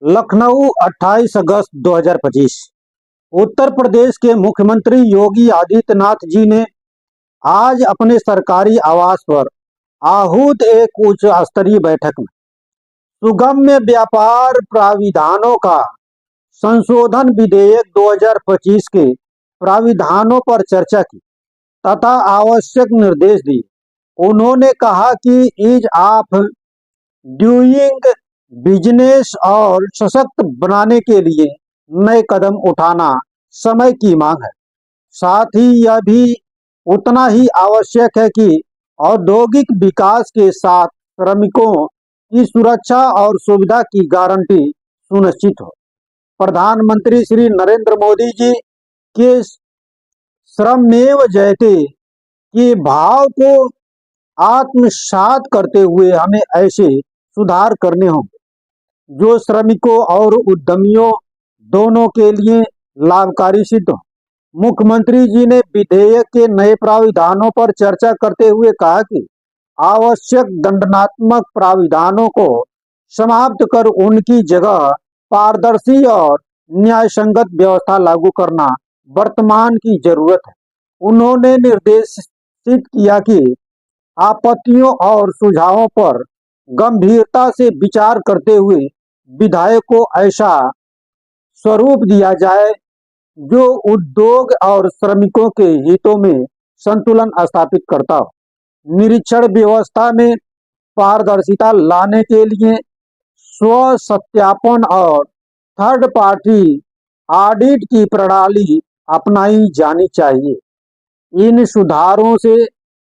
लखनऊ 28 अगस्त 2025। उत्तर प्रदेश के मुख्यमंत्री योगी आदित्यनाथ जी ने आज अपने सरकारी आवास पर आहूत एक उच्च स्तरीय बैठक में सुगम्य व्यापार प्राविधानों का संशोधन विधेयक 2025 के प्राविधानों पर चर्चा की तथा आवश्यक निर्देश दिए। उन्होंने कहा कि ईज ऑफ डूइंग बिजनेस और सशक्त बनाने के लिए नए कदम उठाना समय की मांग है। साथ ही यह भी उतना ही आवश्यक है कि औद्योगिक विकास के साथ श्रमिकों की सुरक्षा और सुविधा की गारंटी सुनिश्चित हो। प्रधानमंत्री श्री नरेंद्र मोदी जी के श्रमेव जयते के भाव को आत्मसात करते हुए हमें ऐसे सुधार करने होंगे जो श्रमिकों और उद्यमियों दोनों के लिए लाभकारी सिद्ध हो। मुख्यमंत्री जी ने विधेयक के नए प्राविधानों पर चर्चा करते हुए कहा कि आवश्यक दंडात्मक प्राविधानों को समाप्त कर उनकी जगह पारदर्शी और न्यायसंगत व्यवस्था लागू करना वर्तमान की जरूरत है। उन्होंने निर्देशित किया कि आपत्तियों और सुझावों पर गंभीरता से विचार करते हुए विधेयक को ऐसा स्वरूप दिया जाए जो उद्योग और श्रमिकों के हितों में संतुलन स्थापित करता हो। निरीक्षण व्यवस्था में पारदर्शिता लाने के लिए स्व सत्यापन और थर्ड पार्टी ऑडिट की प्रणाली अपनाई जानी चाहिए। इन सुधारों से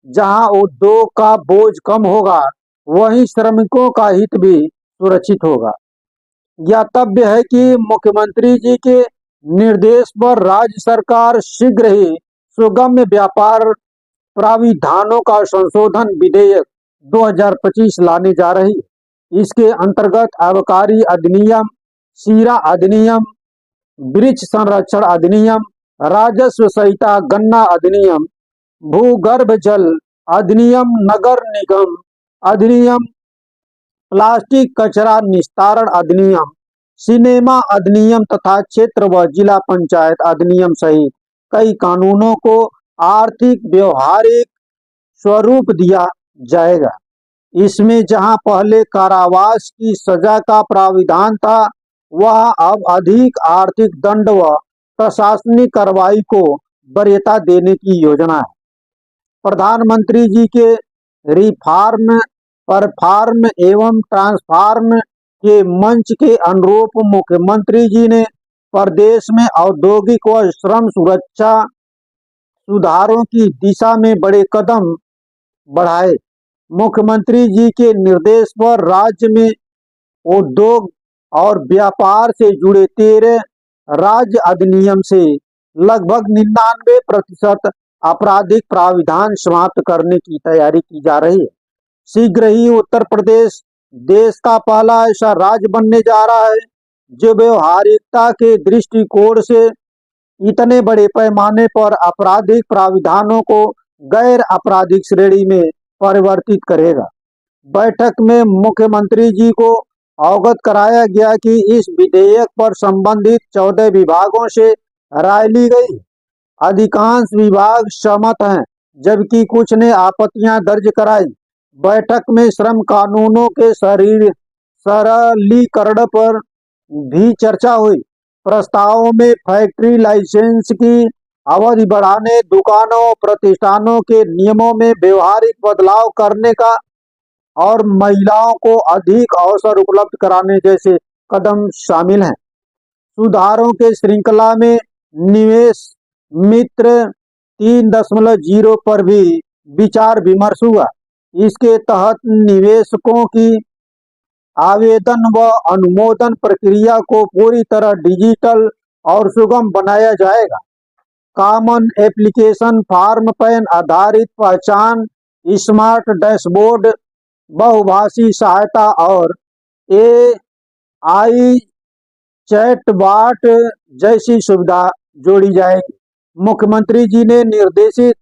जहां उद्योग का बोझ कम होगा वहीं श्रमिकों का हित भी सुरक्षित होगा। ज्ञातव्य है कि मुख्यमंत्री जी के निर्देश पर राज्य सरकार शीघ्र ही सुगम्य व्यापार प्राविधानों का संशोधन विधेयक 2025 लाने जा रही है। इसके अंतर्गत आबकारी अधिनियम, शीरा अधिनियम, वृक्ष संरक्षण अधिनियम, राजस्व संहिता, गन्ना अधिनियम, भूगर्भ जल अधिनियम, नगर निगम अधिनियम, प्लास्टिक कचरा निस्तारण अधिनियम, सिनेमा अधिनियम तथा क्षेत्र व जिला पंचायत अधिनियम सहित कई कानूनों को आर्थिक व्यवहारिक स्वरूप दिया जाएगा। इसमें जहां पहले कारावास की सजा का प्राविधान था वह अब अधिक आर्थिक दंड व प्रशासनिक कार्रवाई को वरीयता देने की योजना है। प्रधानमंत्री जी के रिफॉर्म परफॉर्म एवं ट्रांसफॉर्म के मंच के अनुरूप मुख्यमंत्री जी ने प्रदेश में औद्योगिक व श्रम सुरक्षा सुधारों की दिशा में बड़े कदम बढ़ाए। मुख्यमंत्री जी के निर्देश पर राज्य में उद्योग और व्यापार से जुड़े 13 राज्य अधिनियम से लगभग 99% आपराधिक प्राविधान समाप्त करने की तैयारी की जा रही है। शीघ्र ही उत्तर प्रदेश देश का पहला ऐसा राज्य बनने जा रहा है जो व्यवहारिकता के दृष्टिकोण से इतने बड़े पैमाने पर आपराधिक प्राविधानों को गैर आपराधिक श्रेणी में परिवर्तित करेगा। बैठक में मुख्यमंत्री जी को अवगत कराया गया कि इस विधेयक पर संबंधित 14 विभागों से राय ली गई। अधिकांश विभाग सहमत हैं जबकि कुछ ने आपत्तियां दर्ज कराई। बैठक में श्रम कानूनों के सरलीकरण पर भी चर्चा हुई। प्रस्तावों में फैक्ट्री लाइसेंस की अवधि बढ़ाने, दुकानों प्रतिष्ठानों के नियमों में व्यवहारिक बदलाव करने का और महिलाओं को अधिक अवसर उपलब्ध कराने जैसे कदम शामिल हैं। सुधारों के श्रृंखला में निवेश मित्र 3.0 पर भी विचार विमर्श हुआ। इसके तहत निवेशकों की आवेदन व अनुमोदन प्रक्रिया को पूरी तरह डिजिटल और सुगम बनाया जाएगा। कॉमन एप्लीकेशन फॉर्म, पैन आधारित पहचान, स्मार्ट डैशबोर्ड, बहुभाषी सहायता और AI चैटबॉट जैसी सुविधा जोड़ी जाएगी। मुख्यमंत्री जी ने निर्देशित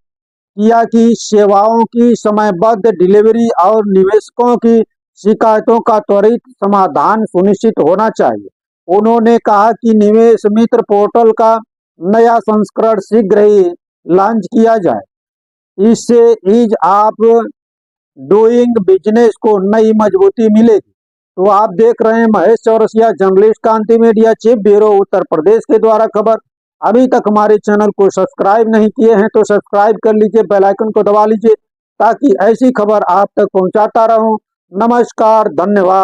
किया कि सेवाओं की समयबद्ध डिलीवरी और निवेशकों की शिकायतों का त्वरित समाधान सुनिश्चित होना चाहिए। उन्होंने कहा कि निवेश मित्र पोर्टल का नया संस्करण शीघ्र ही लॉन्च किया जाए। इससे ईज ऑफ डूइंग बिजनेस को नई मजबूती मिलेगी। तो आप देख रहे हैं महेश चौरसिया, जर्नलिस्ट क्रांति media, chief bureau Uttar Pradesh के द्वारा खबर। अभी तक हमारे चैनल को सब्सक्राइब नहीं किए हैं तो सब्सक्राइब कर लीजिए, बेल आइकन को दबा लीजिए ताकि ऐसी खबर आप तक पहुंचाता रहूं। नमस्कार, धन्यवाद।